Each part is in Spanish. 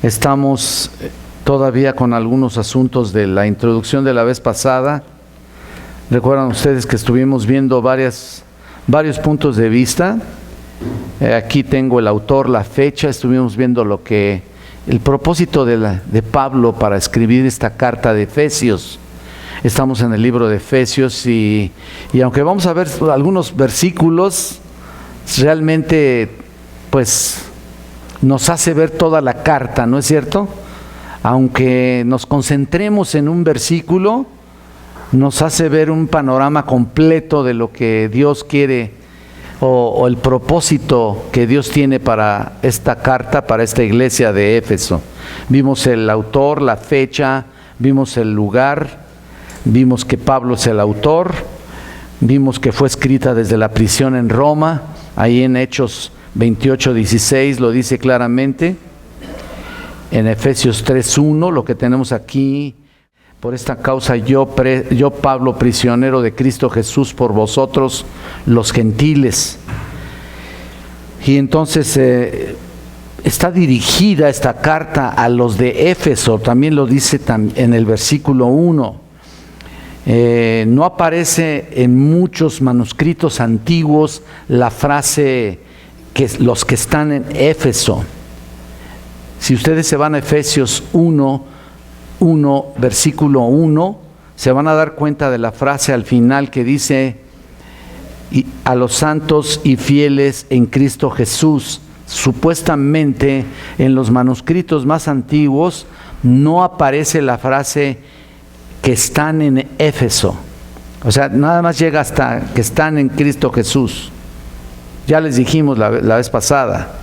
Estamos todavía con algunos asuntos de la introducción de la vez pasada. Recuerdan ustedes que estuvimos viendo varios puntos de vista. Aquí tengo el autor, la fecha. Estuvimos viendo el propósito de Pablo para escribir esta carta de Efesios. Estamos en el libro de Efesios y aunque vamos a ver algunos versículos, realmente pues nos hace ver toda la carta, ¿no es cierto? Aunque nos concentremos en un versículo, nos hace ver un panorama completo de lo que Dios quiere o el propósito que Dios tiene para esta carta, para esta iglesia de Éfeso. Vimos el autor, la fecha, vimos el lugar, vimos que Pablo es el autor, vimos que fue escrita desde la prisión en Roma, ahí en Hechos 28:16 lo dice claramente. En Efesios 3:1, lo que tenemos aquí: por esta causa yo Pablo, prisionero de Cristo Jesús, por vosotros los gentiles. Y entonces está dirigida esta carta a los de Éfeso, también lo dice en el versículo 1. No aparece en muchos manuscritos antiguos la frase que los que están en Éfeso. Si ustedes se van a Efesios 1, versículo 1, se van a dar cuenta de la frase al final que dice: y a los santos y fieles en Cristo Jesús. Supuestamente en los manuscritos más antiguos no aparece la frase que están en Éfeso. O sea, nada más llega hasta que están en Cristo Jesús. Ya les dijimos la vez pasada.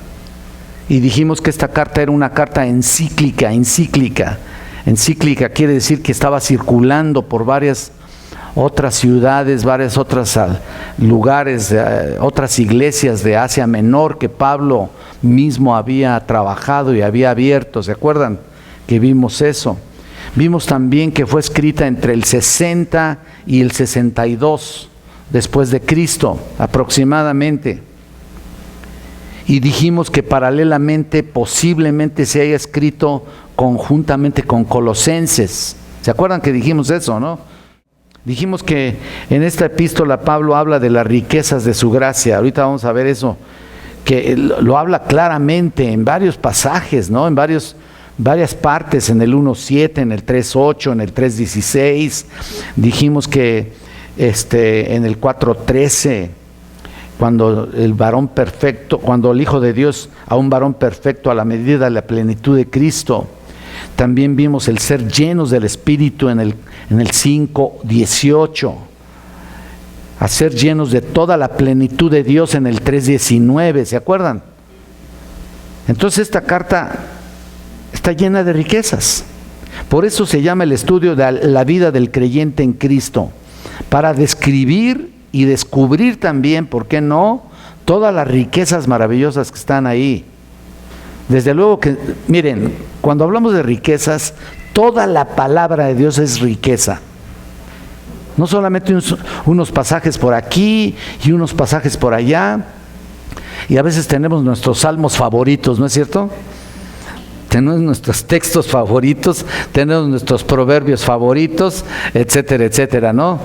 Y dijimos que esta carta era una carta encíclica. Encíclica quiere decir que estaba circulando por varias otras ciudades, varias otras lugares, otras iglesias de Asia Menor que Pablo mismo había trabajado y había abierto. ¿Se acuerdan que vimos eso? Vimos también que fue escrita entre el 60 y el 62 después de Cristo, aproximadamente. Y dijimos que paralelamente, posiblemente se haya escrito conjuntamente con Colosenses. ¿Se acuerdan que dijimos eso, no? Dijimos que en esta epístola Pablo habla de las riquezas de su gracia. Ahorita vamos a ver eso, que lo habla claramente en varios pasajes, ¿no? En varias partes, en el 1:7, en el 3:8, en el 3:16. Dijimos que en el 4:13, cuando el Hijo de Dios a un varón perfecto a la medida de la plenitud de Cristo. También vimos el ser llenos del Espíritu en el 5:18, a ser llenos de toda la plenitud de Dios en el 3:19, ¿se acuerdan? Entonces esta carta está llena de riquezas. Por eso se llama el estudio de la vida del creyente en Cristo, para describir y descubrir también, ¿por qué no?, todas las riquezas maravillosas que están ahí. Desde luego que, miren, cuando hablamos de riquezas, toda la palabra de Dios es riqueza. No solamente unos pasajes por aquí y unos pasajes por allá. Y a veces tenemos nuestros salmos favoritos, ¿no es cierto? Tenemos nuestros textos favoritos, tenemos nuestros proverbios favoritos, etcétera, etcétera, ¿no?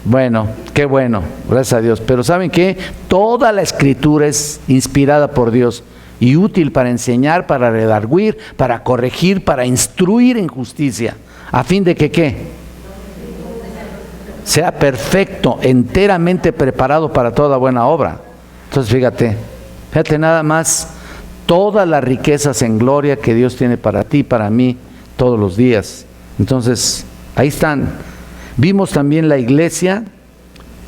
Bueno, qué bueno, gracias a Dios. Pero ¿saben qué? Toda la Escritura es inspirada por Dios y útil para enseñar, para redarguir, para corregir, para instruir en justicia, a fin de que ¿qué? Sea perfecto, enteramente preparado para toda buena obra. Entonces fíjate nada más todas las riquezas en gloria que Dios tiene para ti, para mí, todos los días. Entonces, ahí están. Vimos también la iglesia,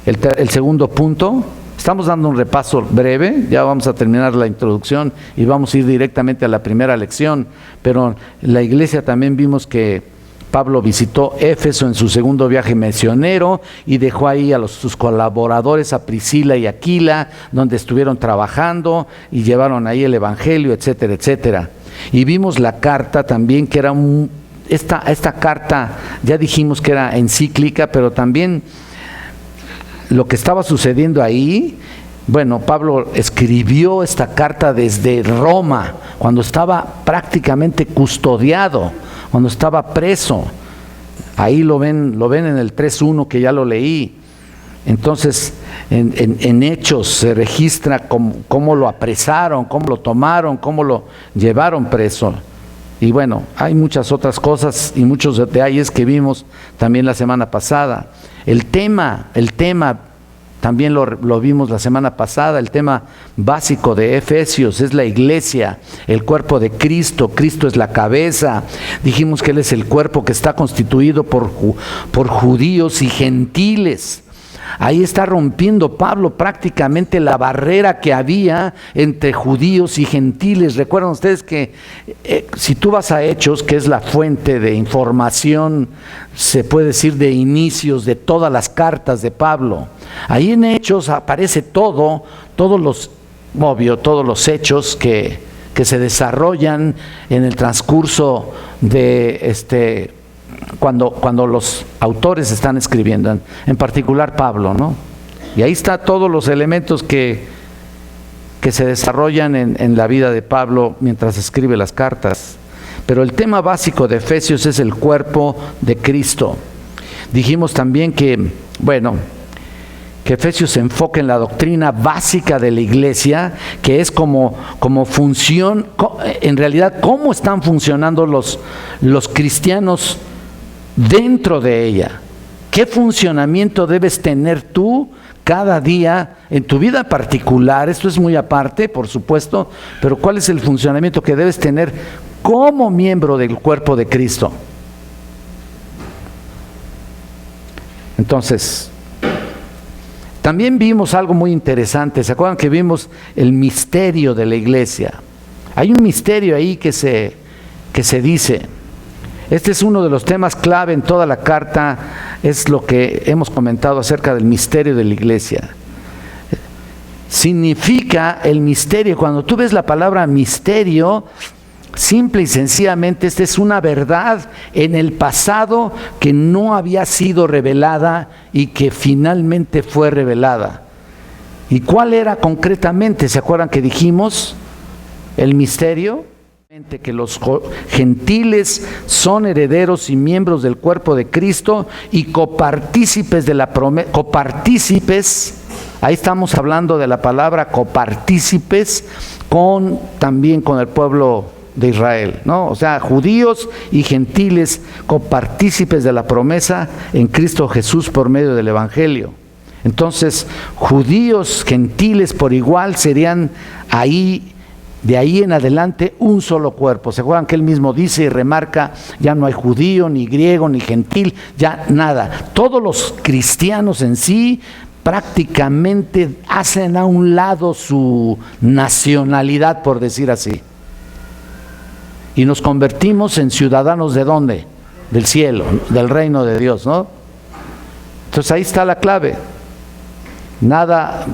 el segundo punto. Estamos dando un repaso breve, ya vamos a terminar la introducción y vamos a ir directamente a la primera lección. Pero la iglesia también vimos que Pablo visitó Éfeso en su segundo viaje misionero y dejó ahí a sus colaboradores, a Priscila y Aquila, donde estuvieron trabajando y llevaron ahí el evangelio, etcétera, etcétera. Y vimos la carta también, que era esta carta, ya dijimos que era encíclica, pero también lo que estaba sucediendo ahí Bueno, Pablo escribió esta carta desde Roma, cuando estaba prácticamente custodiado, cuando estaba preso. Ahí lo ven en el 3:1 que ya lo leí. Entonces, en Hechos se registra cómo lo apresaron, cómo lo tomaron, cómo lo llevaron preso. Y bueno, hay muchas otras cosas y muchos detalles que vimos también la semana pasada. El tema también lo vimos la semana pasada, el tema básico de Efesios es la iglesia, el cuerpo de Cristo. Cristo es la cabeza. Dijimos que Él es el cuerpo que está constituido por judíos y gentiles. Ahí está rompiendo Pablo prácticamente la barrera que había entre judíos y gentiles. Recuerdan ustedes que si tú vas a Hechos, que es la fuente de información, se puede decir de inicios de todas las cartas de Pablo, ahí en Hechos aparece todos los hechos que se desarrollan en el transcurso de cuando los autores están escribiendo, en particular Pablo, ¿no? Y ahí está todos los elementos que se desarrollan en la vida de Pablo mientras escribe las cartas. Pero el tema básico de Efesios es el cuerpo de Cristo. Dijimos también que Efesios se enfoca en la doctrina básica de la iglesia, que es como función, en realidad cómo están funcionando los cristianos dentro de ella. ¿Qué funcionamiento debes tener tú cada día en tu vida particular? Esto es muy aparte, por supuesto, pero ¿cuál es el funcionamiento que debes tener como miembro del cuerpo de Cristo? Entonces, también vimos algo muy interesante. ¿Se acuerdan que vimos el misterio de la iglesia? Hay un misterio ahí que se dice. Este es uno de los temas clave en toda la carta, es lo que hemos comentado acerca del misterio de la iglesia. Significa el misterio, cuando tú ves la palabra misterio, simple y sencillamente esta es una verdad en el pasado que no había sido revelada y que finalmente fue revelada. ¿Y cuál era concretamente? ¿Se acuerdan que dijimos el misterio? Que los gentiles son herederos y miembros del cuerpo de Cristo y copartícipes de la promesa. Copartícipes, ahí estamos hablando de la palabra copartícipes también con el pueblo de Israel, ¿no? O sea, judíos y gentiles copartícipes de la promesa en Cristo Jesús por medio del Evangelio. Entonces, judíos, gentiles por igual serían de ahí en adelante un solo cuerpo. ¿Se acuerdan que él mismo dice y remarca, ya no hay judío, ni griego, ni gentil, ya nada? Todos los cristianos en sí prácticamente hacen a un lado su nacionalidad, por decir así. Y nos convertimos en ciudadanos ¿de dónde? Del cielo, del reino de Dios, ¿no? Entonces ahí está la clave. Nada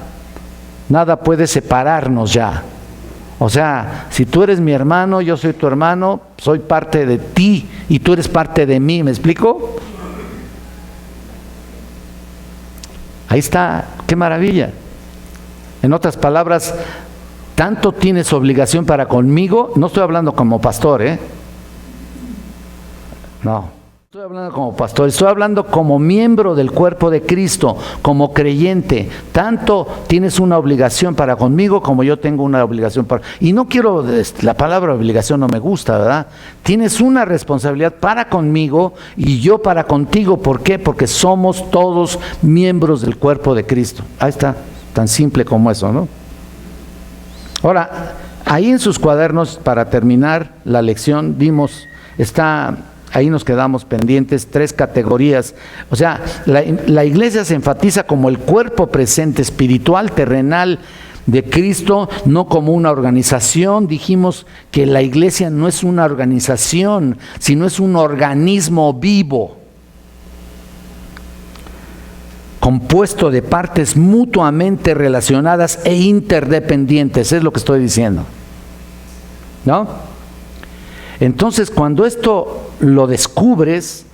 puede separarnos ya. O sea, si tú eres mi hermano, yo soy tu hermano, soy parte de ti y tú eres parte de mí, ¿me explico? Ahí está, qué maravilla. En otras palabras, tanto tienes obligación para conmigo, no estoy hablando como pastor, no. Estoy hablando como pastor, estoy hablando como miembro del cuerpo de Cristo, como creyente. Tanto tienes una obligación para conmigo como yo tengo una obligación para... Y no quiero, la palabra obligación no me gusta, ¿verdad? Tienes una responsabilidad para conmigo y yo para contigo. ¿Por qué? Porque somos todos miembros del cuerpo de Cristo. Ahí está, tan simple como eso, ¿no? Ahora, ahí en sus cuadernos, para terminar la lección, vimos, ahí nos quedamos pendientes 3 categorías. O sea, la iglesia se enfatiza como el cuerpo presente espiritual, terrenal de Cristo, no como una organización. Dijimos que la iglesia no es una organización, sino es un organismo vivo, compuesto de partes mutuamente relacionadas e interdependientes, es lo que estoy diciendo, ¿no? Entonces, cuando esto lo descubres,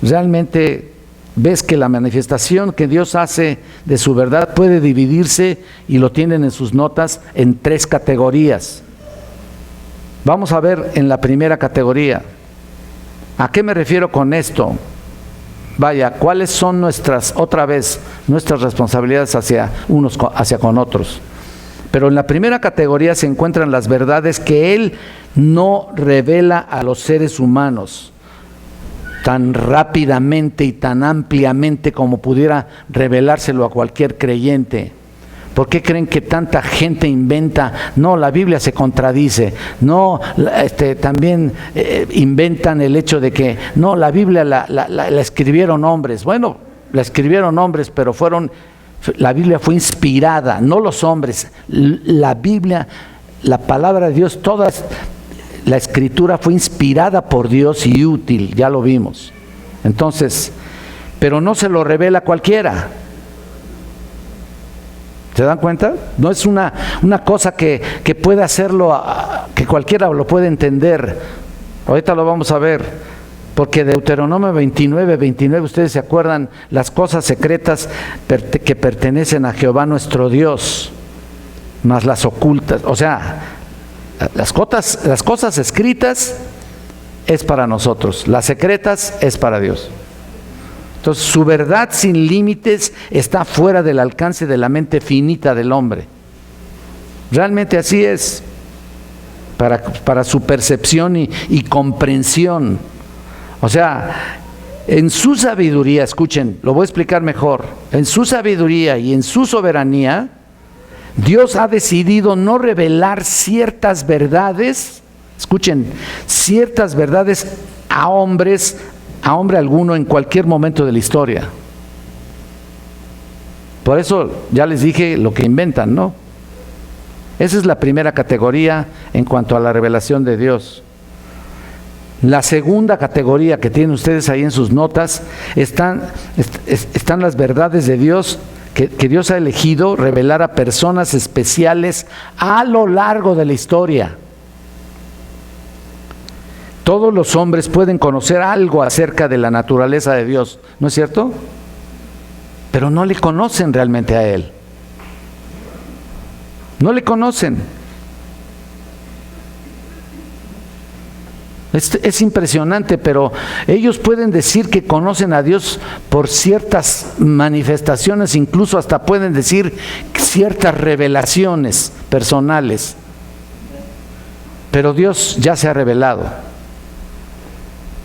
realmente ves que la manifestación que Dios hace de su verdad puede dividirse, y lo tienen en sus notas, en 3 categorías. Vamos a ver en la primera categoría. ¿A qué me refiero con esto? Vaya, ¿cuáles son nuestras responsabilidades hacia unos hacia con otros? Pero en la primera categoría se encuentran las verdades que Él no revela a los seres humanos tan rápidamente y tan ampliamente como pudiera revelárselo a cualquier creyente. ¿Por qué creen que tanta gente inventa? No, la Biblia se contradice. No, también inventan el hecho de que no, la Biblia la escribieron hombres. Bueno, la escribieron hombres, pero la Biblia fue inspirada, no los hombres. La Biblia, la palabra de Dios, la escritura fue inspirada por Dios y útil, ya lo vimos. Entonces, pero no se lo revela cualquiera. ¿Se dan cuenta? No es una cosa que puede hacerlo, que cualquiera lo puede entender. Ahorita lo vamos a ver, porque Deuteronomio 29, ustedes se acuerdan, las cosas secretas que pertenecen a Jehová nuestro Dios, más las ocultas. O sea, las cosas escritas es para nosotros, las secretas es para Dios. Entonces, su verdad sin límites está fuera del alcance de la mente finita del hombre. Realmente así es, para su percepción y comprensión. O sea, en su sabiduría, escuchen, lo voy a explicar mejor, en su sabiduría y en su soberanía, Dios ha decidido no revelar ciertas verdades, escuchen, ciertas verdades a hombre alguno en cualquier momento de la historia. Por eso ya les dije lo que inventan, ¿no? Esa es la primera categoría en cuanto a la revelación de Dios. La segunda categoría que tienen ustedes ahí en sus notas están las verdades de Dios que Dios ha elegido revelar a personas especiales a lo largo de la historia. Todos los hombres pueden conocer algo acerca de la naturaleza de Dios, ¿no es cierto? Pero no le conocen realmente a Él. No le conocen. Es impresionante, pero ellos pueden decir que conocen a Dios por ciertas manifestaciones, incluso hasta pueden decir ciertas revelaciones personales. Pero Dios ya se ha revelado.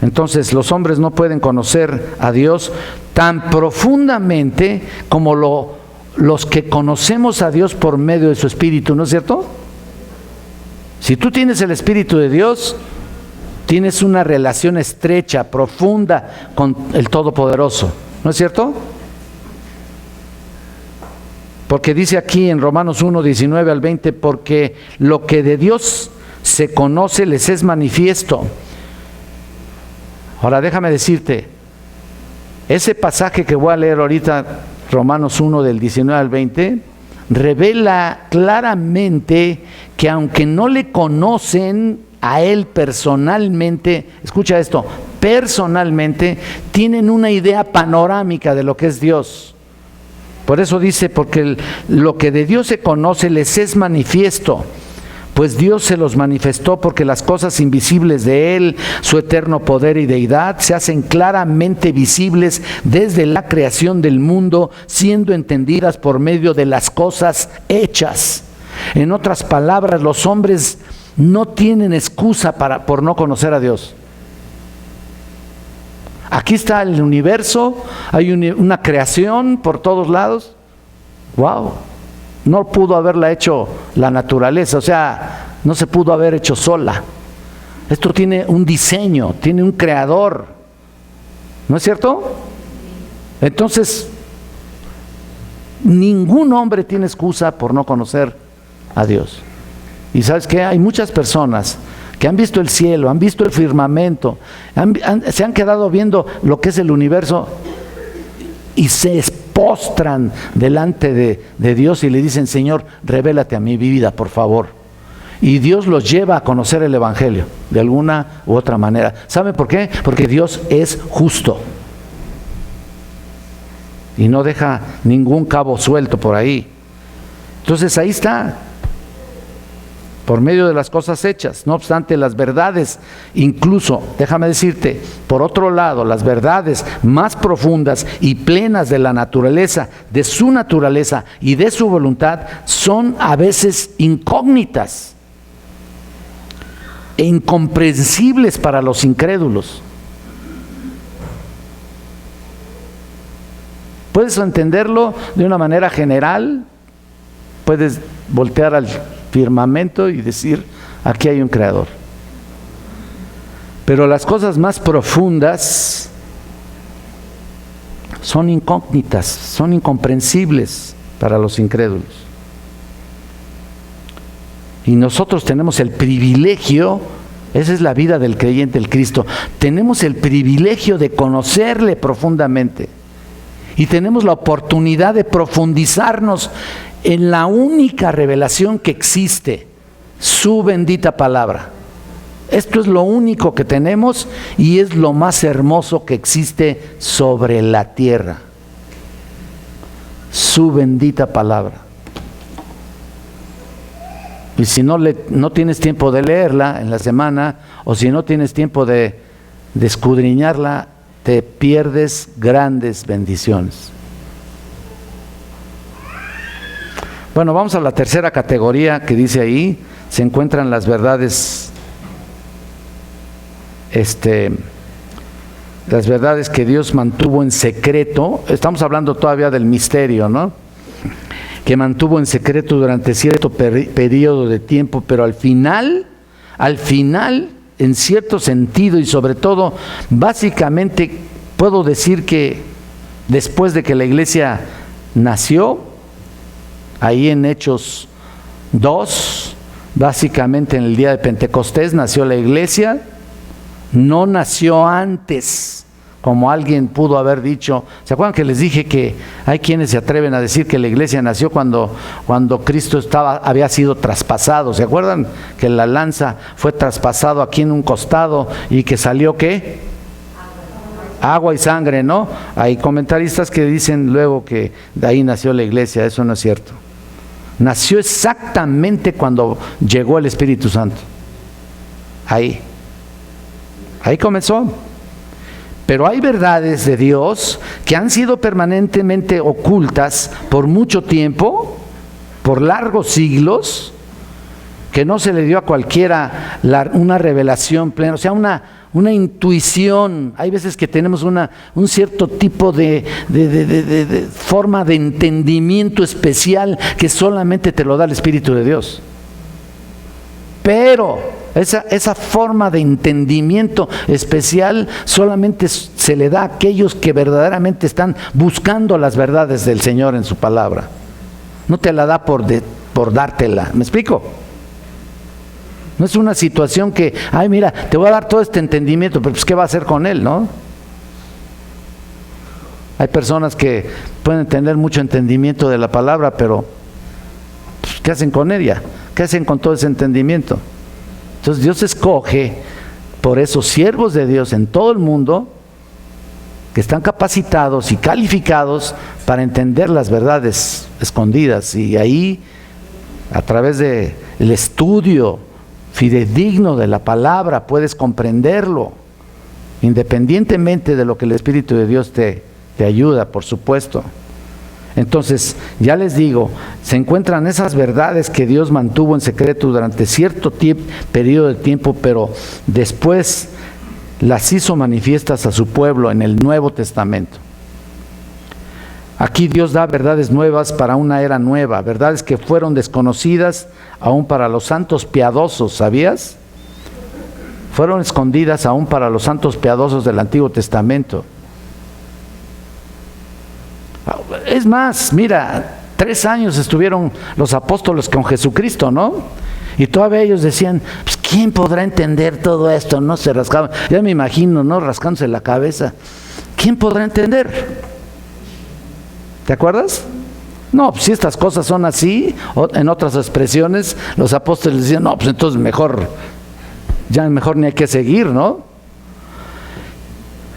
Entonces los hombres no pueden conocer a Dios tan profundamente como los que conocemos a Dios por medio de su Espíritu, ¿no es cierto? Si tú tienes el Espíritu de Dios, tienes una relación estrecha, profunda con el Todopoderoso, ¿no es cierto? Porque dice aquí en Romanos 1, 19 al 20, porque lo que de Dios se conoce les es manifiesto. Ahora déjame decirte, ese pasaje que voy a leer ahorita, Romanos 1 del 19 al 20, revela claramente que aunque no le conocen a Él personalmente, escucha esto, personalmente, tienen una idea panorámica de lo que es Dios. Por eso dice, porque lo que de Dios se conoce les es manifiesto, pues Dios se los manifestó porque las cosas invisibles de Él, su eterno poder y deidad, se hacen claramente visibles desde la creación del mundo, siendo entendidas por medio de las cosas hechas. En otras palabras, los hombres no tienen excusa por no conocer a Dios. Aquí está el universo, hay una creación por todos lados. ¡Wow! No pudo haberla hecho la naturaleza, o sea, no se pudo haber hecho sola. Esto tiene un diseño, tiene un creador, ¿no es cierto? Entonces, ningún hombre tiene excusa por no conocer a Dios. Y ¿sabes qué? Hay muchas personas que han visto el cielo, han visto el firmamento, se han quedado viendo lo que es el universo y se postran delante de Dios y le dicen: Señor, revélate a mi vida, por favor. Y Dios los lleva a conocer el Evangelio de alguna u otra manera. ¿Sabe por qué? Porque Dios es justo. y no deja ningún cabo suelto por ahí. Entonces ahí está, por medio de las cosas hechas. No obstante, las verdades, incluso, déjame decirte, por otro lado, las verdades más profundas y plenas de la naturaleza, de su naturaleza y de su voluntad, son a veces incógnitas e incomprensibles para los incrédulos. Puedes entenderlo de una manera general, puedes voltear al firmamento y decir, aquí hay un creador. Pero las cosas más profundas son incógnitas, son incomprensibles para los incrédulos. Y nosotros tenemos el privilegio, esa es la vida del creyente en Cristo, tenemos el privilegio de conocerle profundamente. Y tenemos la oportunidad de profundizarnos en la única revelación que existe, su bendita palabra. Esto es lo único que tenemos y es lo más hermoso que existe sobre la tierra. Su bendita palabra. Y si no tienes tiempo de leerla en la semana, o si no tienes tiempo de escudriñarla, te pierdes grandes bendiciones. Bueno, vamos a la tercera categoría que dice ahí, se encuentran las verdades, las verdades que Dios mantuvo en secreto. Estamos hablando todavía del misterio, ¿no? Que mantuvo en secreto durante cierto periodo de tiempo, pero al final, en cierto sentido y sobre todo, básicamente puedo decir que después de que la iglesia nació, ahí en Hechos 2, básicamente en el día de Pentecostés nació la iglesia, no nació antes, como alguien pudo haber dicho. ¿Se acuerdan que les dije que hay quienes se atreven a decir que la iglesia nació cuando Cristo había sido traspasado? ¿Se acuerdan que la lanza fue traspasado aquí en un costado y que salió qué? Agua y sangre, ¿no? Hay comentaristas que dicen luego que de ahí nació la iglesia. Eso no es cierto. Nació exactamente cuando llegó el Espíritu Santo. Ahí comenzó. Pero hay verdades de Dios que han sido permanentemente ocultas por mucho tiempo, por largos siglos, que no se le dio a cualquiera una revelación plena, o sea, una intuición. Hay veces que tenemos un cierto tipo de forma de entendimiento especial que solamente te lo da el Espíritu de Dios. Pero esa forma de entendimiento especial solamente se le da a aquellos que verdaderamente están buscando las verdades del Señor en su palabra. No te la da por dártela. ¿Me explico? No es una situación que, ay, mira, te voy a dar todo este entendimiento, pero pues ¿qué va a hacer con él, no? Hay personas que pueden tener mucho entendimiento de la palabra, pero pues, ¿qué hacen con ella? ¿Qué hacen con todo ese entendimiento? Entonces Dios escoge por esos siervos de Dios en todo el mundo que están capacitados y calificados para entender las verdades escondidas, y ahí a través del estudio fidedigno de la palabra puedes comprenderlo, independientemente de lo que el Espíritu de Dios te ayuda, por supuesto. Entonces, ya les digo, se encuentran esas verdades que Dios mantuvo en secreto durante cierto periodo de tiempo, pero después las hizo manifiestas a su pueblo en el Nuevo Testamento. Aquí Dios da verdades nuevas para una era nueva, verdades que fueron desconocidas aún para los santos piadosos, ¿sabías? Fueron escondidas aún para los santos piadosos del Antiguo Testamento. Es más, mira, 3 años estuvieron los apóstoles con Jesucristo, ¿no? Y todavía ellos decían, pues ¿quién podrá entender todo esto? No se rascaban, ya me imagino, ¿no? Rascándose la cabeza. ¿Quién podrá entender? ¿Te acuerdas? No, pues si estas cosas son así, en otras expresiones, los apóstoles decían, no, pues entonces mejor ni hay que seguir, ¿no?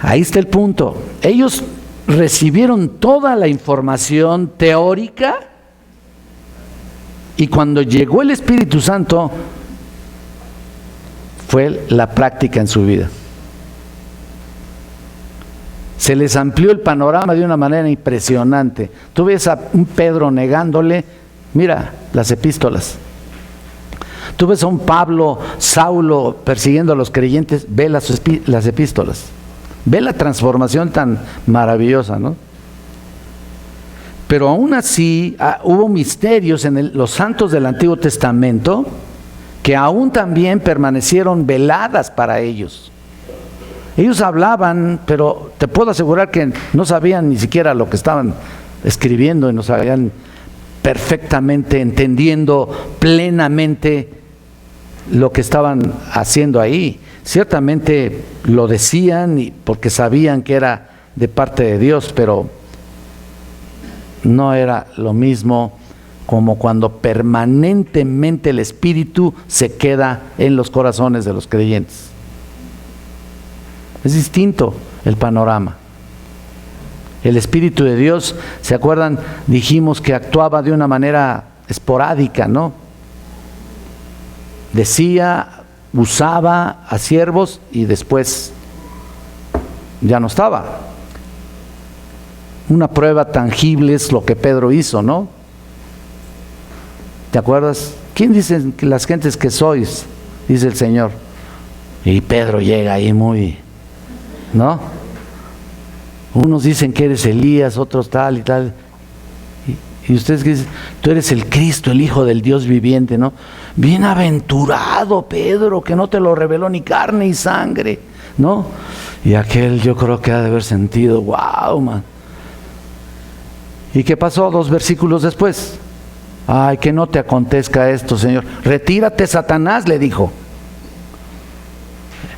Ahí está el punto. Ellos recibieron toda la información teórica y cuando llegó el Espíritu Santo fue la práctica en su vida. Se les amplió el panorama de una manera impresionante. Tú ves a un Pedro negándole, mira las epístolas. Tú ves a un Pablo, Saulo persiguiendo a los creyentes, ve las epístolas. Ve la transformación tan maravillosa, ¿no? Pero aún así hubo misterios en los santos del Antiguo Testamento que aún también permanecieron veladas para ellos. Ellos hablaban, pero te puedo asegurar que no sabían ni siquiera lo que estaban escribiendo y no sabían perfectamente, entendiendo plenamente lo que estaban haciendo ahí. Ciertamente lo decían porque sabían que era de parte de Dios, pero no era lo mismo como cuando permanentemente el Espíritu se queda en los corazones de los creyentes. Es distinto el panorama. El Espíritu de Dios, ¿se acuerdan? Dijimos que actuaba de una manera esporádica, ¿no? Decía, usaba a siervos y después ya no estaba. Una prueba tangible es lo que Pedro hizo, ¿no? ¿Te acuerdas? ¿Quién dicen que las gentes que sois? Dice el Señor. Y Pedro llega ahí muy, ¿no? Unos dicen que eres Elías, otros tal y tal. Y ustedes que dicen, tú eres el Cristo, el Hijo del Dios viviente, ¿no? Bienaventurado Pedro, que no te lo reveló ni carne y sangre, ¿no? Y aquel yo creo que ha de haber sentido, wow, man. ¿Y qué pasó 2 versículos después? Ay, que no te acontezca esto, Señor. Retírate, Satanás, le dijo.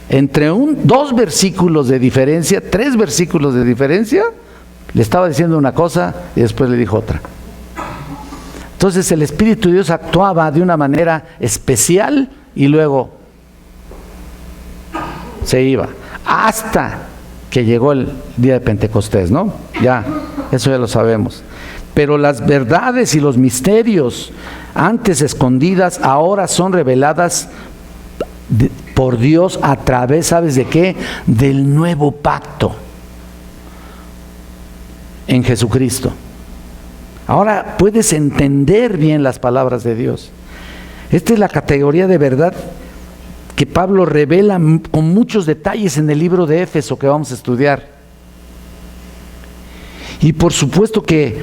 Entre 2 versículos de diferencia, 3 versículos de diferencia, le estaba diciendo una cosa y después le dijo otra. Entonces el Espíritu de Dios actuaba de una manera especial y luego se iba, hasta que llegó el día de Pentecostés, ¿no? Ya, eso ya lo sabemos. Pero las verdades y los misterios antes escondidas ahora son reveladas por Dios a través, ¿sabes de qué? Del nuevo pacto en Jesucristo. Ahora puedes entender bien las palabras de Dios. Esta es la categoría de verdad que Pablo revela con muchos detalles en el libro de Éfeso que vamos a estudiar. Y por supuesto que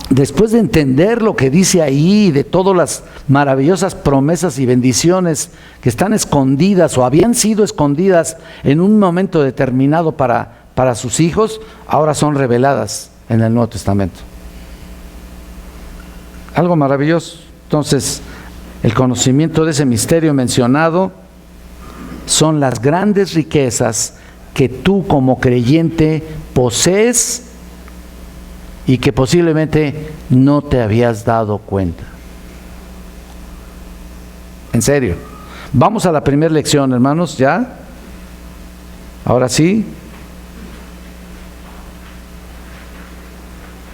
después de entender lo que dice ahí, de todas las maravillosas promesas y bendiciones que están escondidas o habían sido escondidas en un momento determinado para sus hijos, ahora son reveladas en el Nuevo Testamento. Algo maravilloso. Entonces, el conocimiento de ese misterio mencionado son las grandes riquezas que tú como creyente posees y que posiblemente no te habías dado cuenta. En serio. Vamos a la primera lección, hermanos, ¿ya? Ahora sí.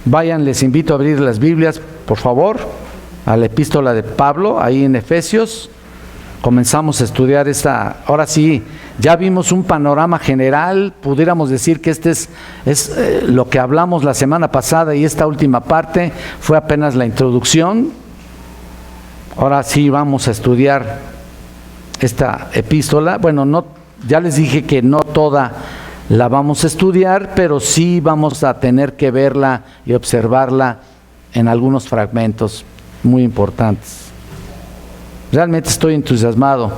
Vayan, les invito a abrir las Biblias, por favor, a la epístola de Pablo, ahí en Efesios. Comenzamos a estudiar ahora sí, ya vimos un panorama general, pudiéramos decir que este es lo que hablamos la semana pasada y esta última parte fue apenas la introducción. Ahora sí vamos a estudiar esta epístola. Bueno, no, ya les dije que no toda la vamos a estudiar, pero sí vamos a tener que verla y observarla en algunos fragmentos muy importantes. Realmente estoy entusiasmado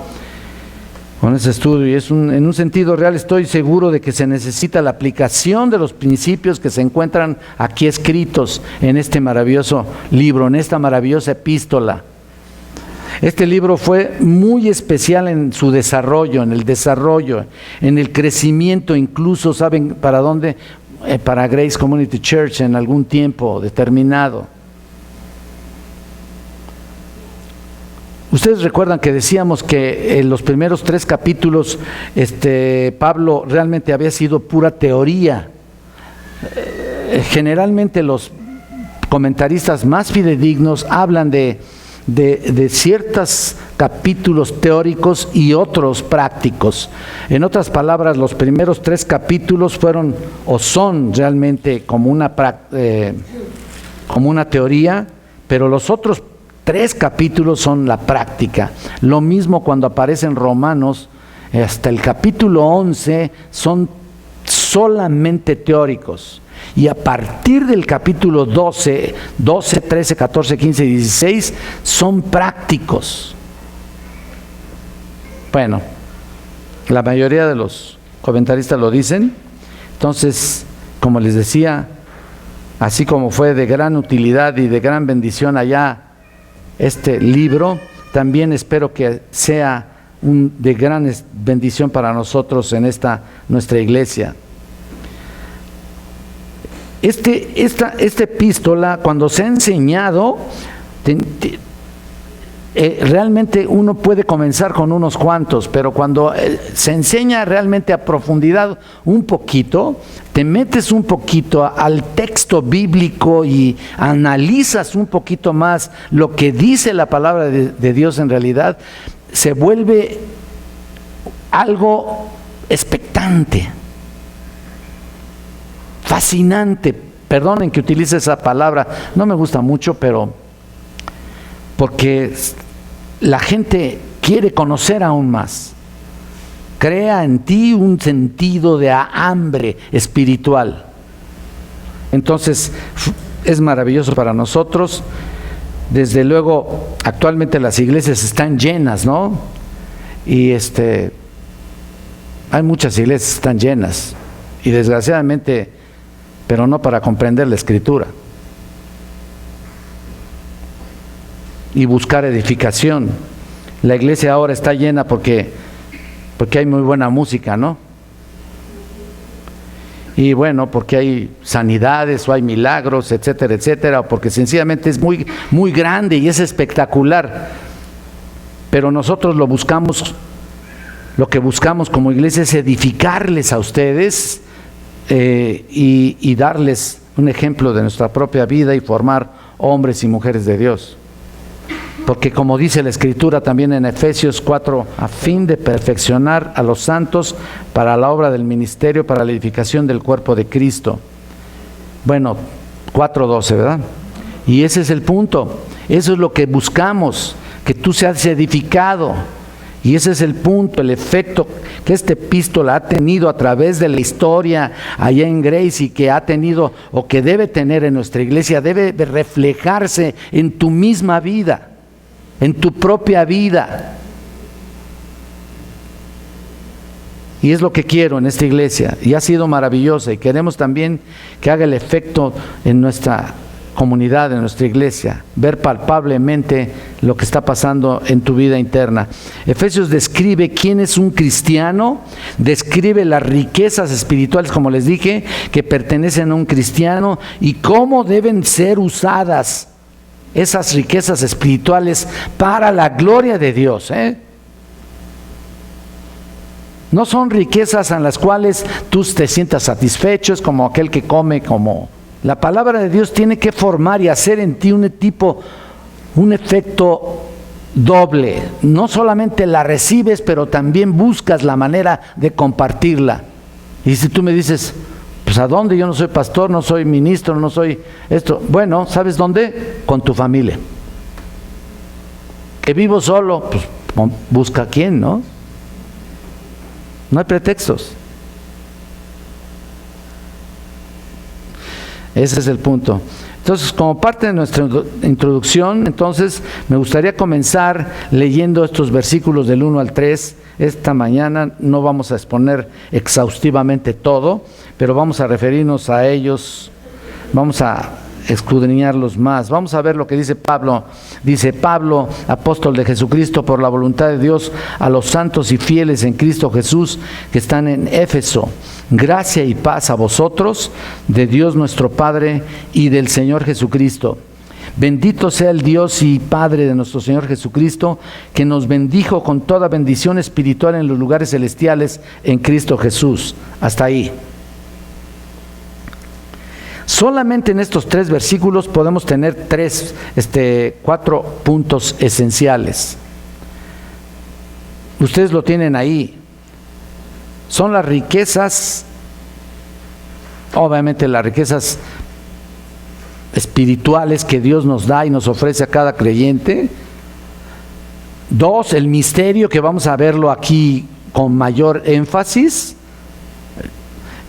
con ese estudio y en un sentido real estoy seguro de que se necesita la aplicación de los principios que se encuentran aquí escritos en este maravilloso libro, en esta maravillosa epístola. Este libro fue muy especial en su desarrollo, en el crecimiento, incluso, ¿saben para dónde? Para Grace Community Church en algún tiempo determinado. Ustedes recuerdan que decíamos que en los primeros 3 capítulos Pablo realmente había sido pura teoría, generalmente los comentaristas más fidedignos hablan de ciertos capítulos teóricos y otros prácticos. En otras palabras, los primeros 3 capítulos fueron o son realmente como una teoría, pero los otros 3 capítulos son la práctica. Lo mismo cuando aparece en Romanos, hasta el capítulo 11 son solamente teóricos. Y a partir del capítulo 12, 13, 14, 15 y 16 son prácticos. Bueno, la mayoría de los comentaristas lo dicen. Entonces, como les decía, así como fue de gran utilidad y de gran bendición allá este libro, también espero que sea de gran bendición para nosotros en nuestra iglesia. Esta epístola, cuando se ha enseñado, realmente uno puede comenzar con unos cuantos, pero cuando se enseña realmente a profundidad un poquito, te metes un poquito al texto bíblico y analizas un poquito más lo que dice la palabra de Dios en realidad, se vuelve algo expectante, fascinante. Perdonen que utilice esa palabra, no me gusta mucho, pero porque la gente quiere conocer aún más. Crea en ti un sentido de hambre espiritual. Entonces, es maravilloso para nosotros. Desde luego, actualmente las iglesias están llenas, ¿no? Y hay muchas iglesias que están llenas. Y desgraciadamente, pero no para comprender la Escritura y buscar edificación. La iglesia ahora está llena porque hay muy buena música, ¿no? Y bueno, porque hay sanidades o hay milagros, etcétera, etcétera, o porque sencillamente es muy, muy grande y es espectacular. Pero nosotros lo que buscamos como iglesia es edificarles a ustedes y darles un ejemplo de nuestra propia vida y formar hombres y mujeres de Dios. Porque como dice la Escritura también en Efesios 4, a fin de perfeccionar a los santos para la obra del ministerio, para la edificación del cuerpo de Cristo. Bueno, 4:12, ¿verdad? Y ese es el punto, eso es lo que buscamos, que tú seas edificado. Y ese es el punto, el efecto que esta epístola ha tenido a través de la historia allá en Grace y que ha tenido o que debe tener en nuestra iglesia, debe reflejarse en tu misma vida, en tu propia vida. Y es lo que quiero en esta iglesia, y ha sido maravillosa, y queremos también que haga el efecto en nuestra comunidad, en nuestra iglesia, ver palpablemente lo que está pasando en tu vida interna. Efesios describe quién es un cristiano, describe las riquezas espirituales, como les dije, que pertenecen a un cristiano y cómo deben ser usadas esas riquezas espirituales para la gloria de Dios, No son riquezas en las cuales tú te sientas satisfecho, es como aquel que come como... La palabra de Dios tiene que formar y hacer en ti un efecto doble. No solamente la recibes, pero también buscas la manera de compartirla. Y si tú me dices, pues ¿a dónde? Yo no soy pastor, no soy ministro, no soy esto. Bueno, ¿sabes dónde? Con tu familia. Que vivo solo, pues busca a quién, ¿no? No hay pretextos. Ese es el punto. Entonces, como parte de nuestra introducción, entonces me gustaría comenzar leyendo estos versículos del 1 al 3. Esta mañana no vamos a exponer exhaustivamente todo, pero vamos a referirnos a ellos, vamos a escudriñarlos más. Vamos a ver lo que dice Pablo. Dice Pablo, apóstol de Jesucristo, por la voluntad de Dios, a los santos y fieles en Cristo Jesús que están en Éfeso. Gracia y paz a vosotros, de Dios nuestro Padre y del Señor Jesucristo. Bendito sea el Dios y Padre de nuestro Señor Jesucristo, que nos bendijo con toda bendición espiritual en los lugares celestiales en Cristo Jesús. Hasta ahí. Solamente en estos 3 versículos podemos tener 4 puntos esenciales. Ustedes lo tienen ahí. Son las riquezas, obviamente las riquezas espirituales que Dios nos da y nos ofrece a cada creyente. 2, el misterio, que vamos a verlo aquí con mayor énfasis.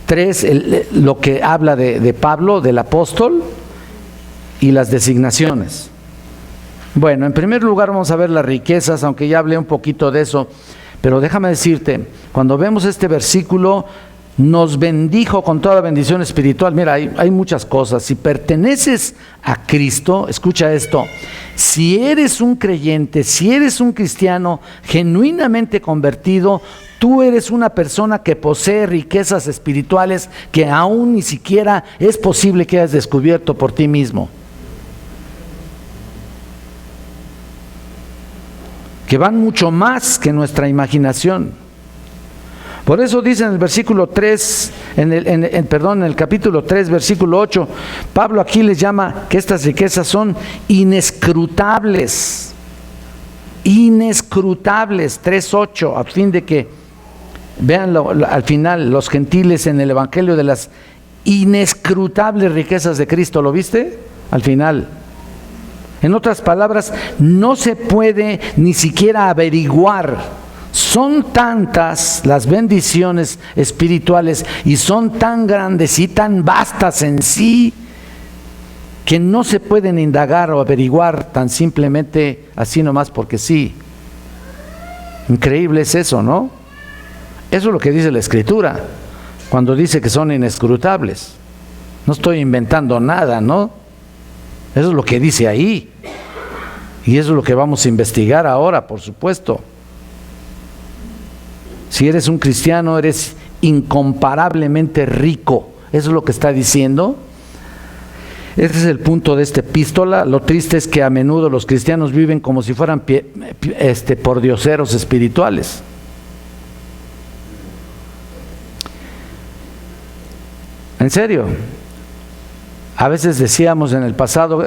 3, lo que habla de Pablo, del apóstol, y las designaciones. Bueno, en primer lugar vamos a ver las riquezas, aunque ya hablé un poquito de eso, pero déjame decirte, cuando vemos este versículo, nos bendijo con toda bendición espiritual. Mira, hay muchas cosas. Si perteneces a Cristo, escucha esto, si eres un creyente, si eres un cristiano genuinamente convertido, tú eres una persona que posee riquezas espirituales que aún ni siquiera es posible que hayas descubierto por ti mismo, que van mucho más que nuestra imaginación. Por eso dice en el versículo 3, en el capítulo 3, versículo 8, Pablo aquí les llama que estas riquezas son inescrutables. Inescrutables, 3:8, a fin de que vean al final los gentiles en el evangelio de las inescrutables riquezas de Cristo. ¿Lo viste? Al final. En otras palabras, no se puede ni siquiera averiguar. Son tantas las bendiciones espirituales y son tan grandes y tan vastas en sí que no se pueden indagar o averiguar tan simplemente así nomás porque sí. Increíble es eso, ¿no? Eso es lo que dice la Escritura cuando dice que son inescrutables. No estoy inventando nada, ¿no? Eso es lo que dice ahí. Y eso es lo que vamos a investigar ahora, por supuesto. Si eres un cristiano, eres incomparablemente rico. Eso es lo que está diciendo. Ese es el punto de esta epístola. Lo triste es que a menudo los cristianos viven como si fueran pordioseros espirituales. En serio. A veces decíamos en el pasado,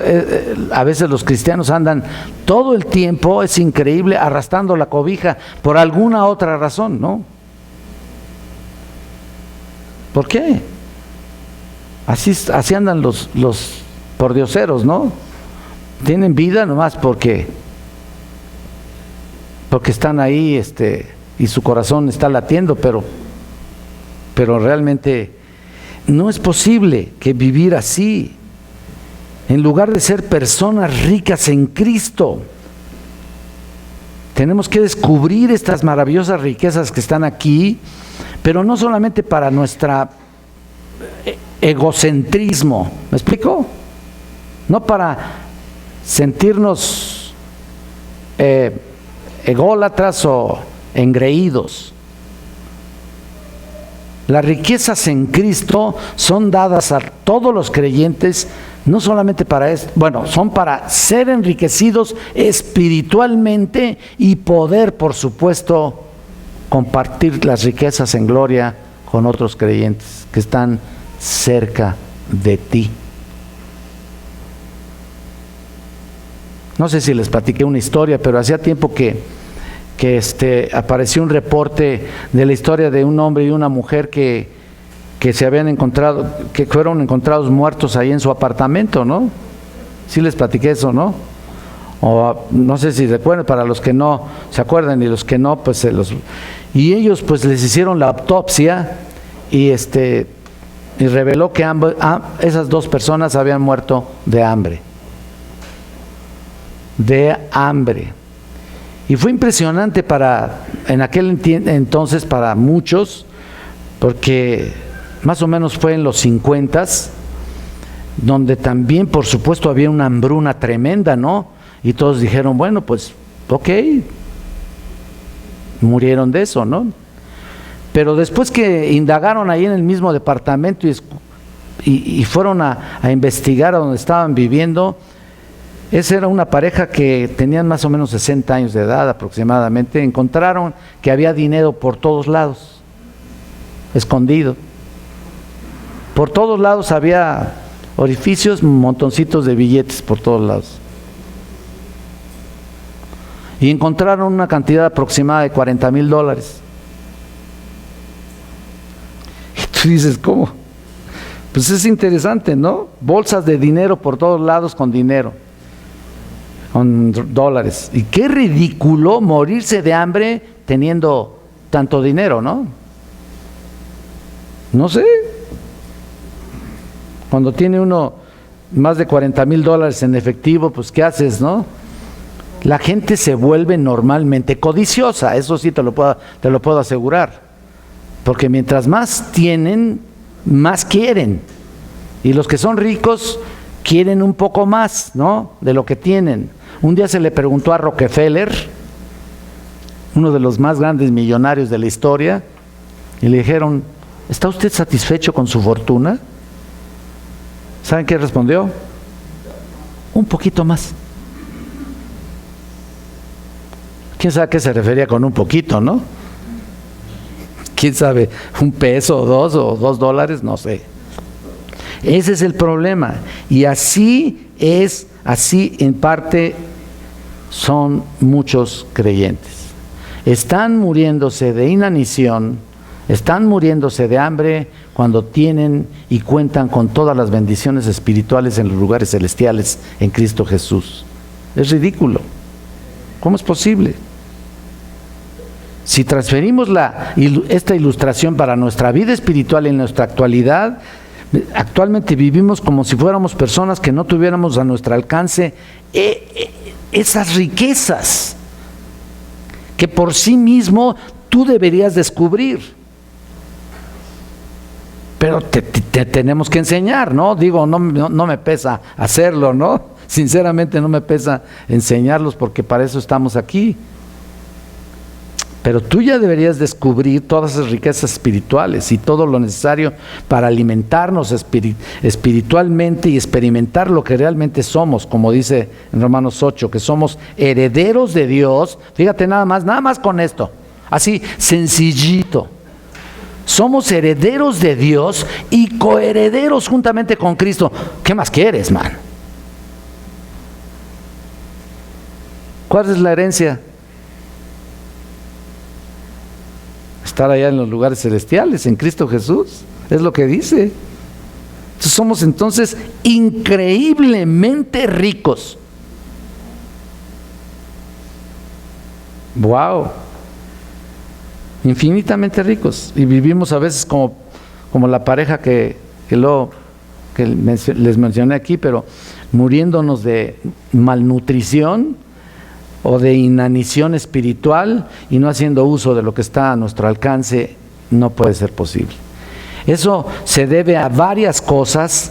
a veces los cristianos andan todo el tiempo, es increíble, arrastrando la cobija por alguna otra razón, ¿no? ¿Por qué? Así andan los pordioseros, ¿no? Tienen vida nomás porque están ahí, y su corazón está latiendo, pero realmente no es posible que vivir así. En lugar de ser personas ricas en Cristo, tenemos que descubrir estas maravillosas riquezas que están aquí, pero no solamente para nuestro egocentrismo, ¿me explico? No para sentirnos ególatras o engreídos. Las riquezas en Cristo son dadas a todos los creyentes, no solamente para esto, son para ser enriquecidos espiritualmente y poder, por supuesto, compartir las riquezas en gloria con otros creyentes que están cerca de ti. No sé si les platiqué una historia, pero hacía tiempo que apareció un reporte de la historia de un hombre y una mujer que se habían encontrado, que fueron encontrados muertos ahí en su apartamento, ¿no? Sí les platiqué eso, ¿no? O no sé si recuerdan, para los que no se acuerdan y los que no, pues y ellos pues les hicieron la autopsia y reveló que esas dos personas habían muerto de hambre. De hambre. Y fue impresionante en aquel entonces para muchos, porque más o menos fue en los 50s, donde también por supuesto había una hambruna tremenda, ¿no? Y todos dijeron, bueno, pues ok, murieron de eso, ¿no? Pero después que indagaron ahí en el mismo departamento y fueron a investigar a donde estaban viviendo, esa era una pareja que tenían más o menos 60 años de edad aproximadamente. Encontraron que había dinero por todos lados, escondido. Por todos lados había orificios, montoncitos de billetes por todos lados. Y encontraron una cantidad aproximada de $40,000. Y tú dices, ¿cómo? Pues es interesante, ¿no? Bolsas de dinero por todos lados con dinero, con dólares. Y qué ridículo morirse de hambre teniendo tanto dinero, ¿no? No sé. Cuando tiene uno más de $40,000 en efectivo, pues ¿qué haces, no? La gente se vuelve normalmente codiciosa, eso sí te lo puedo asegurar. Porque mientras más tienen, más quieren. Y los que son ricos quieren un poco más, ¿no?, de lo que tienen. Un día se le preguntó a Rockefeller, uno de los más grandes millonarios de la historia, y le dijeron, ¿está usted satisfecho con su fortuna? ¿Saben qué respondió? Un poquito más. ¿Quién sabe a qué se refería con un poquito, no? ¿Quién sabe? ¿1 peso o 2 o $2? No sé. Ese es el problema. Y así es, así en parte son muchos creyentes. Están muriéndose de inanición, están muriéndose de hambre cuando tienen y cuentan con todas las bendiciones espirituales en los lugares celestiales en Cristo Jesús. Es ridículo. ¿Cómo es posible? Si transferimos esta ilustración para nuestra vida espiritual en nuestra actualidad, actualmente vivimos como si fuéramos personas que no tuviéramos a nuestro alcance esas riquezas que por sí mismo tú deberías descubrir. Pero te tenemos que enseñar, ¿no? Digo, no me pesa hacerlo, ¿no? Sinceramente no me pesa enseñarlos porque para eso estamos aquí. Pero tú ya deberías descubrir todas esas riquezas espirituales y todo lo necesario para alimentarnos espiritualmente y experimentar lo que realmente somos, como dice en Romanos 8, que somos herederos de Dios. Fíjate nada más con esto, así sencillito. Somos herederos de Dios y coherederos juntamente con Cristo. ¿Qué más quieres, man? ¿Cuál es la herencia? Estar allá en los lugares celestiales, en Cristo Jesús, es lo que dice. Somos entonces increíblemente ricos. ¡Wow! Infinitamente ricos. Y vivimos a veces como la pareja que les mencioné aquí, pero muriéndonos de malnutrición o de inanición espiritual y no haciendo uso de lo que está a nuestro alcance. No puede ser posible. Eso se debe a varias cosas,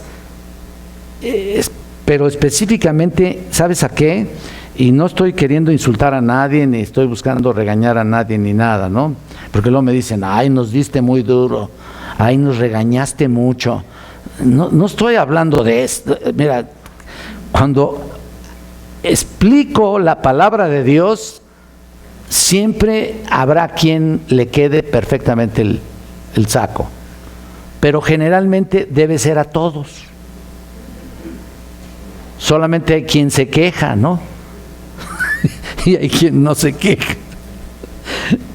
pero específicamente, ¿sabes a qué? Y no estoy queriendo insultar a nadie, ni estoy buscando regañar a nadie, ni nada, ¿no? Porque luego me dicen, ay, nos diste muy duro, ay, nos regañaste mucho. No estoy hablando de esto. Mira, cuando explico la palabra de Dios, siempre habrá quien le quede perfectamente el saco, pero generalmente debe ser a todos. Solamente hay quien se queja, ¿no? Y hay quien no se queja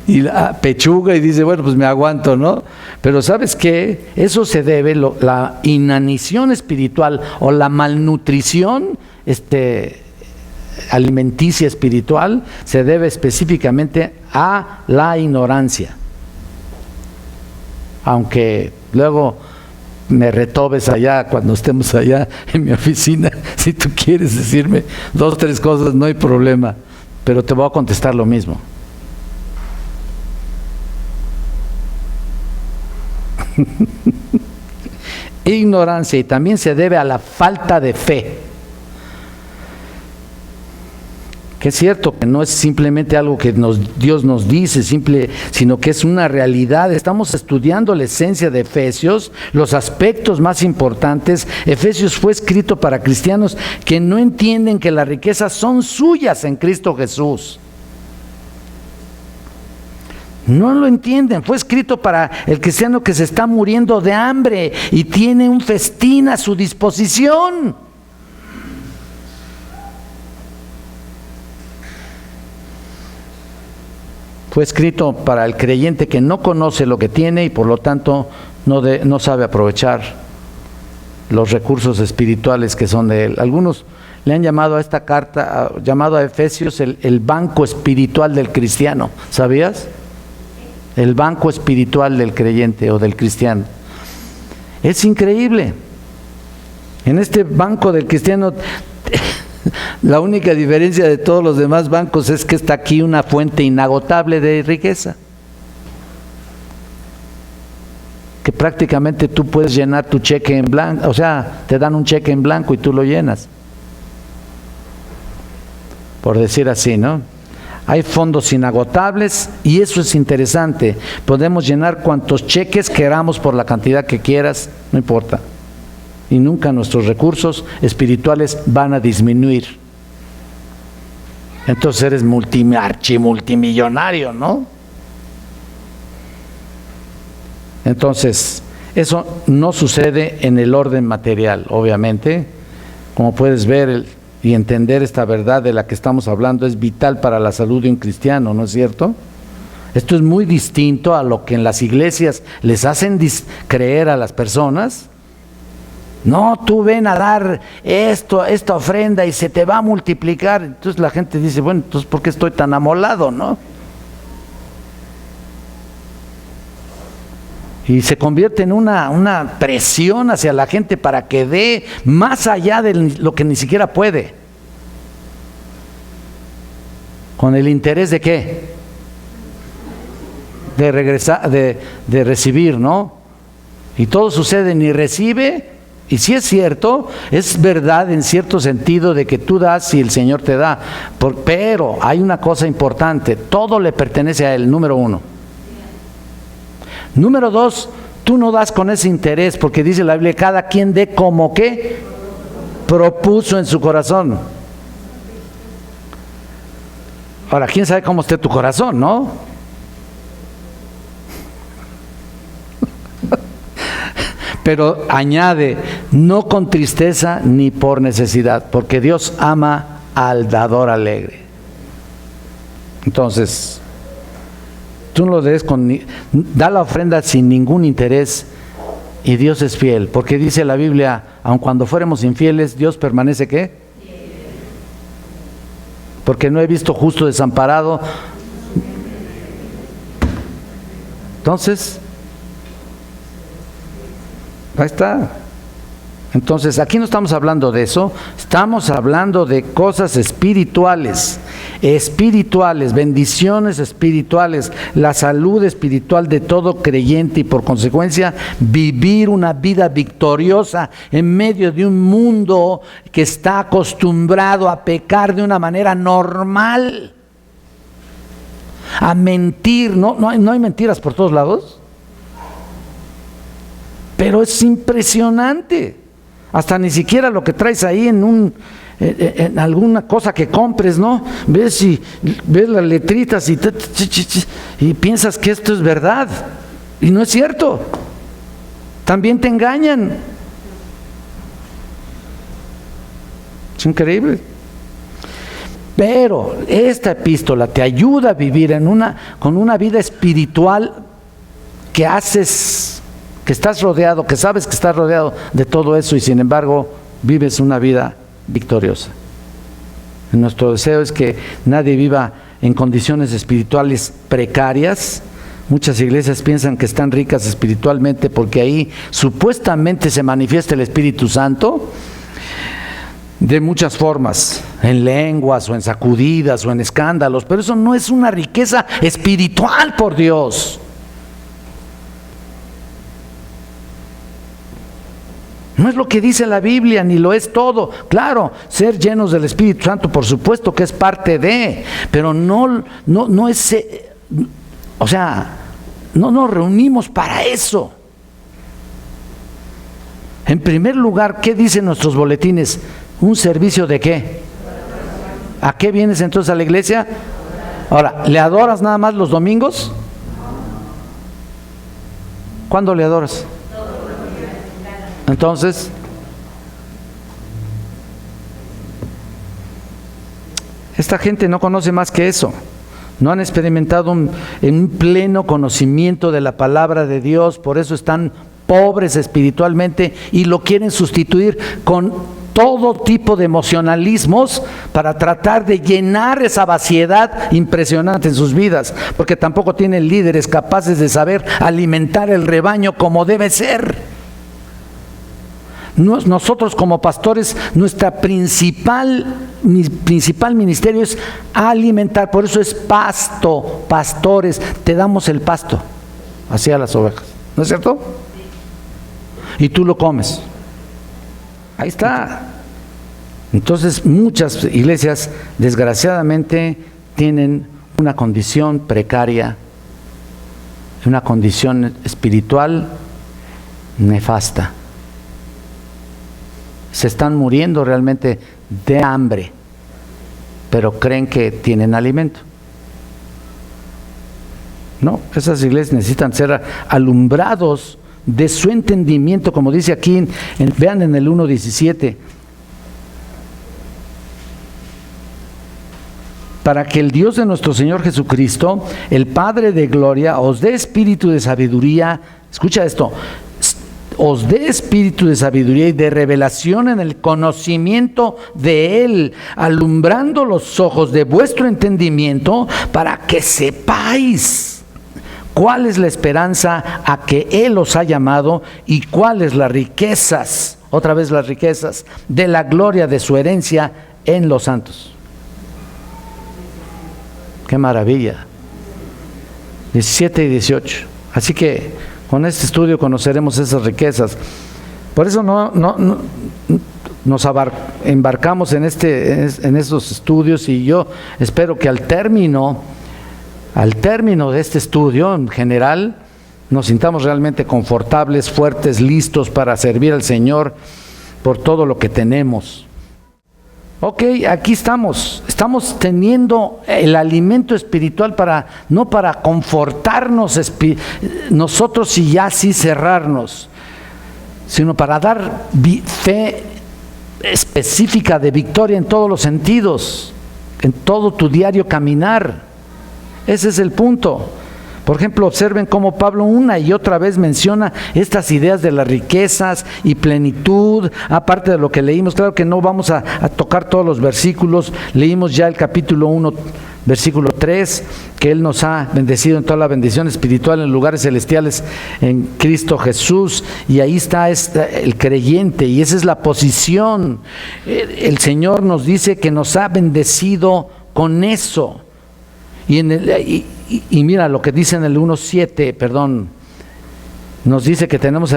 y la pechuga y dice, bueno, pues me aguanto, ¿no? Pero ¿sabes qué? Eso se debe, la inanición espiritual o la malnutrición alimenticia espiritual se debe específicamente a la ignorancia. Aunque luego me retobes allá cuando estemos allá en mi oficina, si tú quieres decirme 2 o 3 cosas, no hay problema, pero te voy a contestar lo mismo. Ignorancia, y también se debe a la falta de fe. Que es cierto que no es simplemente algo que Dios nos dice, sino que es una realidad. Estamos estudiando la esencia de Efesios, los aspectos más importantes. Efesios fue escrito para cristianos que no entienden que las riquezas son suyas en Cristo Jesús. No lo entienden. Fue escrito para el cristiano que se está muriendo de hambre y tiene un festín a su disposición. Fue escrito para el creyente que no conoce lo que tiene y por lo tanto no sabe aprovechar los recursos espirituales que son de él. Algunos le han llamado a esta carta, llamado a Efesios el banco espiritual del cristiano. ¿Sabías? El banco espiritual del creyente o del cristiano. Es increíble. En este banco del cristiano, la única diferencia de todos los demás bancos es que está aquí una fuente inagotable de riqueza. Que prácticamente tú puedes llenar tu cheque en blanco, o sea, te dan un cheque en blanco y tú lo llenas. Por decir así, ¿no? Hay fondos inagotables y eso es interesante. Podemos llenar cuantos cheques queramos por la cantidad que quieras, no importa. Y nunca nuestros recursos espirituales van a disminuir. Entonces eres multimillonario, ¿no? Entonces, eso no sucede en el orden material, obviamente. Como puedes ver y entender, esta verdad de la que estamos hablando es vital para la salud de un cristiano, ¿no es cierto? Esto es muy distinto a lo que en las iglesias les hacen creer a las personas. No, tú ven a dar esta ofrenda y se te va a multiplicar. Entonces la gente dice, bueno, entonces ¿por qué estoy tan amolado, no? Y se convierte en una presión hacia la gente para que dé más allá de lo que ni siquiera puede. ¿Con el interés de qué? De regresar, de recibir, ¿no? Y todo sucede, ni recibe. Y si es cierto, es verdad en cierto sentido de que tú das y el Señor te da. Pero hay una cosa importante, todo le pertenece a Él, número uno. Número dos, tú no das con ese interés, porque dice la Biblia, cada quien dé como que propuso en su corazón. Ahora, ¿quién sabe cómo esté tu corazón, no? Pero añade, no con tristeza ni por necesidad, porque Dios ama al dador alegre. Entonces, tú no lo des da la ofrenda sin ningún interés y Dios es fiel, porque dice la Biblia, aun cuando fuéramos infieles, Dios permanece ¿qué? Porque no he visto justo desamparado. Entonces, ahí está. Entonces, aquí no estamos hablando de eso, estamos hablando de cosas espirituales, bendiciones espirituales, la salud espiritual de todo creyente y por consecuencia vivir una vida victoriosa en medio de un mundo que está acostumbrado a pecar de una manera normal, a mentir. ¿No hay mentiras por todos lados? Pero es impresionante. Hasta ni siquiera lo que traes ahí en alguna cosa que compres, ¿no? Ves las letritas y piensas que esto es verdad. Y no es cierto. También te engañan. Es increíble. Pero esta epístola te ayuda a vivir con una vida espiritual que haces, que estás rodeado, que sabes que estás rodeado de todo eso y sin embargo vives una vida victoriosa. Nuestro deseo es que nadie viva en condiciones espirituales precarias. Muchas iglesias piensan que están ricas espiritualmente porque ahí supuestamente se manifiesta el Espíritu Santo de muchas formas, en lenguas o en sacudidas o en escándalos, pero eso no es una riqueza espiritual, por Dios. No es lo que dice la Biblia, ni lo es todo. Claro, ser llenos del Espíritu Santo, por supuesto que es parte de, pero no es, o sea, no nos reunimos para eso. En primer lugar, ¿qué dicen nuestros boletines? ¿Un servicio de qué? ¿A qué vienes entonces a la iglesia? Ahora, ¿le adoras nada más los domingos? ¿Cuándo le adoras? Entonces, esta gente no conoce más que eso. No han experimentado un pleno conocimiento de la palabra de Dios, por eso están pobres espiritualmente y lo quieren sustituir con todo tipo de emocionalismos para tratar de llenar esa vaciedad impresionante en sus vidas, porque tampoco tienen líderes capaces de saber alimentar el rebaño como debe ser. Nosotros como pastores, nuestra principal ministerio es alimentar, por eso es pasto, pastores, te damos el pasto hacia las ovejas, ¿no es cierto? Y tú lo comes. Ahí está. Entonces muchas iglesias desgraciadamente tienen una condición precaria, una condición espiritual nefasta. Se están muriendo realmente de hambre, pero creen que tienen alimento. No, esas iglesias necesitan ser alumbrados de su entendimiento, como dice aquí, vean en el 1:17, para que el Dios de nuestro Señor Jesucristo, el Padre de gloria, os dé espíritu de sabiduría, escucha esto, os dé espíritu de sabiduría y de revelación en el conocimiento de Él, alumbrando los ojos de vuestro entendimiento, para que sepáis cuál es la esperanza a que Él os ha llamado y cuáles las riquezas, otra vez las riquezas, de la gloria de su herencia en los santos. ¡Qué maravilla! 17 y 18. Así que con este estudio conoceremos esas riquezas. Por eso nos embarcamos en estos estudios, y yo espero que al término de este estudio en general nos sintamos realmente confortables, fuertes, listos para servir al Señor por todo lo que tenemos. Ok, aquí estamos teniendo el alimento espiritual no para confortarnos nosotros y ya así cerrarnos, sino para dar fe específica de victoria en todos los sentidos, en todo tu diario caminar. Ese es el punto. Por ejemplo, observen cómo Pablo una y otra vez menciona estas ideas de las riquezas y plenitud, aparte de lo que leímos. Claro que no vamos a tocar todos los versículos. Leímos ya el capítulo 1, versículo 3, que Él nos ha bendecido en toda la bendición espiritual en lugares celestiales en Cristo Jesús, y ahí está el creyente, y esa es la posición. El Señor nos dice que nos ha bendecido con eso. Y mira lo que dice en el 1:7, nos dice que tenemos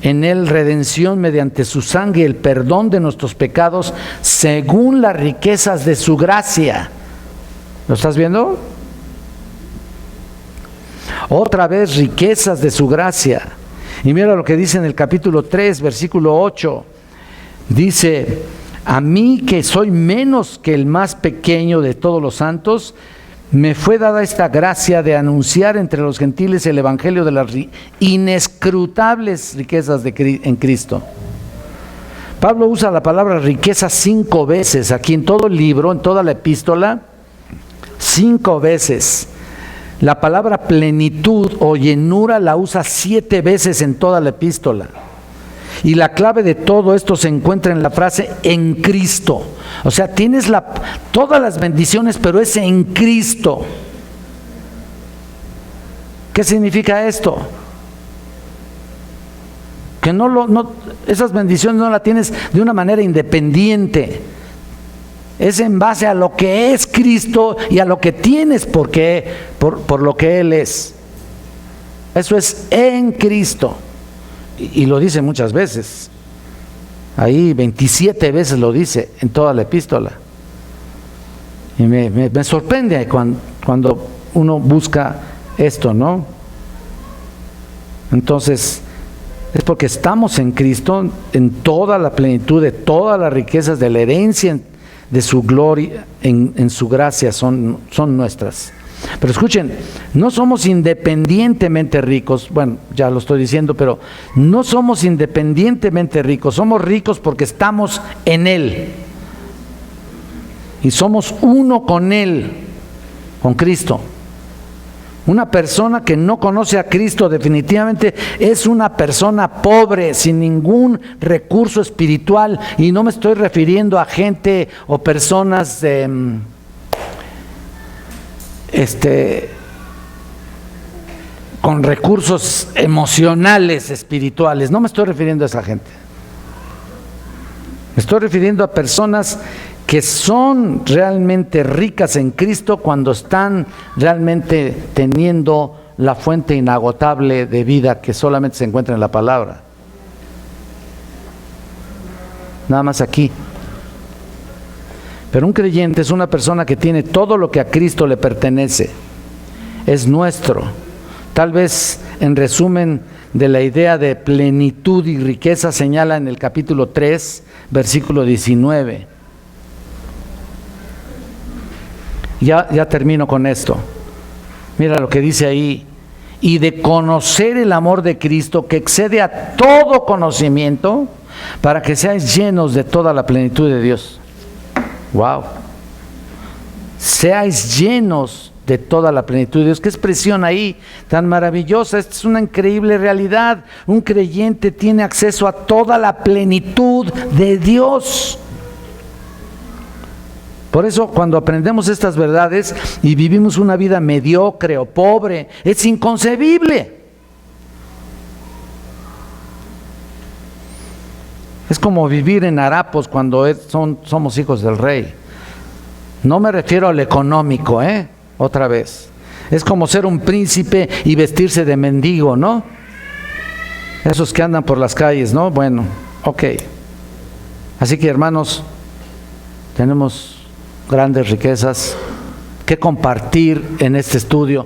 en Él redención mediante su sangre, el perdón de nuestros pecados según las riquezas de su gracia. ¿Lo estás viendo? Otra vez, riquezas de su gracia. Y mira lo que dice en el capítulo 3, versículo 8. Dice: a mí, que soy menos que el más pequeño de todos los santos, me fue dada esta gracia de anunciar entre los gentiles el evangelio de las inescrutables riquezas en Cristo. Pablo usa la palabra riqueza 5 veces aquí en todo el libro, en toda la epístola, 5 veces. La palabra plenitud o llenura la usa 7 veces en toda la epístola. Y la clave de todo esto se encuentra en la frase en Cristo. O sea, tienes todas las bendiciones, pero es en Cristo. ¿Qué significa esto? Que esas bendiciones no las tienes de una manera independiente. Es en base a lo que es Cristo y a lo que tienes por lo que Él es. Eso es en Cristo. Y lo dice muchas veces. Ahí 27 veces lo dice en toda la epístola. Y me sorprende cuando uno busca esto, ¿no? Entonces, es porque estamos en Cristo, en toda la plenitud de todas las riquezas de la herencia de su gloria, en su gracia son nuestras. Pero escuchen, no somos independientemente ricos, bueno, ya lo estoy diciendo, pero no somos independientemente ricos, somos ricos porque estamos en Él. Y somos uno con Él, con Cristo. Una persona que no conoce a Cristo definitivamente es una persona pobre, sin ningún recurso espiritual. Y no me estoy refiriendo a gente o personas con recursos emocionales, espirituales. No me estoy refiriendo a esa gente. Me estoy refiriendo a personas que son realmente ricas en Cristo cuando están realmente teniendo la fuente inagotable de vida que solamente se encuentra en la palabra. Nada más aquí. Pero un creyente es una persona que tiene todo lo que a Cristo le pertenece. Es nuestro. Tal vez en resumen de la idea de plenitud y riqueza señala en el capítulo 3, versículo 19. Ya termino con esto. Mira lo que dice ahí. Y de conocer el amor de Cristo que excede a todo conocimiento, para que seáis llenos de toda la plenitud de Dios. Wow. Seáis llenos de toda la plenitud de Dios. Qué expresión ahí tan maravillosa. Esta es una increíble realidad. Un creyente tiene acceso a toda la plenitud de Dios. Por eso cuando aprendemos estas verdades y vivimos una vida mediocre o pobre, es inconcebible. Es como vivir en harapos cuando somos hijos del rey. No me refiero al económico, otra vez. Es como ser un príncipe y vestirse de mendigo, ¿no? Esos que andan por las calles, ¿no? Bueno, ok. Así que hermanos, tenemos grandes riquezas que compartir en este estudio.